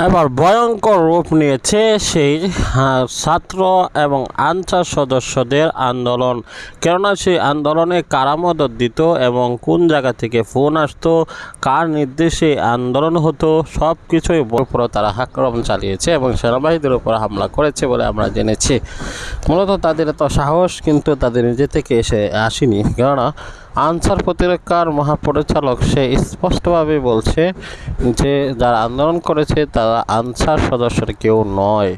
এবার ভয়ঙ্কর রূপ নিয়েছে সেই ছাত্র এবং আনসার সদস্যদের আন্দোলন। কেননা সেই আন্দোলনে কারা মদদ দিত এবং কোন জায়গা থেকে ফোন আসতো, কার নির্দেশে আন্দোলন হতো, সব কিছুই উপর তারা আক্রমণ চালিয়েছে এবং সেনাবাহিনীর উপর হামলা করেছে বলে আমরা জেনেছি। মূলত তাদের এত সাহস কিন্তু তাদের নিজে থেকে আসেনি, কেননা আনসার প্রতিরক্ষার মহাপরিচালক সে স্পষ্টভাবে বলছে যে যারা আন্দোলন করেছে তারা আনসার সদস্যের কেউ নয়।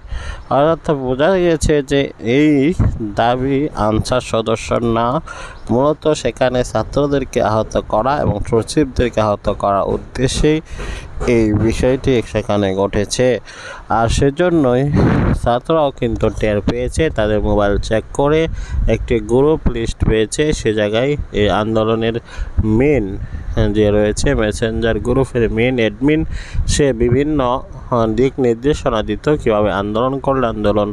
অর্থাৎ বোঝা গিয়েছে যে এই দাবি আনসার সদস্যর না, মূলত সেখানে ছাত্রদেরকে আহত করা এবং সচিবদেরকে আহত করার উদ্দেশ্যেই এই বিষয়টি সেখানে ঘটেছে। আর সেজন্যই ছাত্ররাও কিন্তু টের পেয়েছে, তাদের মোবাইল চেক করে একটি গ্রুপ লিস্ট পেয়েছে। সে জায়গায় এই আন্দোলনের মেন যে রয়েছে মেসেঞ্জার গ্রুপের মেন অ্যাডমিন, সে বিভিন্ন দিক নির্দেশনা দিত কীভাবে আন্দোলন করলে আন্দোলন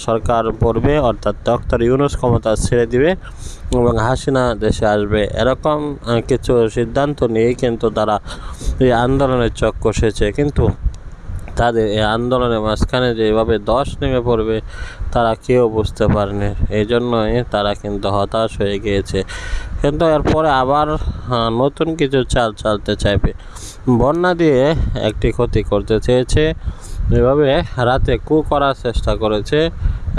সরকার পড়বে, অর্থাৎ ডক্টর ইউনূস ক্ষমতা ছেড়ে দিবে এবং হাসিনা দেশে আসবে। এরকম কিছু সিদ্ধান্ত নিয়েই কিন্তু তারা এই আন্দোলনের চক কষেছে। কিন্তু তাদের এই আন্দোলনের মাঝখানে যেভাবে ধস নেমে পড়বে তারা কেউ বুঝতে পারেনি। এই জন্যই তারা কিন্তু হতাশ হয়ে গিয়েছে। কিন্তু এরপরে আবার নতুন কিছু চাল চালতে চাইবে। বন্যা দিয়ে একটি ক্ষতি করতে চেয়েছে, এভাবে রাতে করার চেষ্টা করেছে,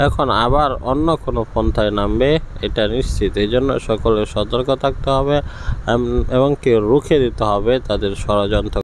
এখন আবার অন্য কোনো পন্থায় নামবে এটা নিশ্চিত। এই জন্য সকলে সতর্ক থাকতে হবে এবং কেউ রুখে দিতে হবে তাদের ষড়যন্ত্র।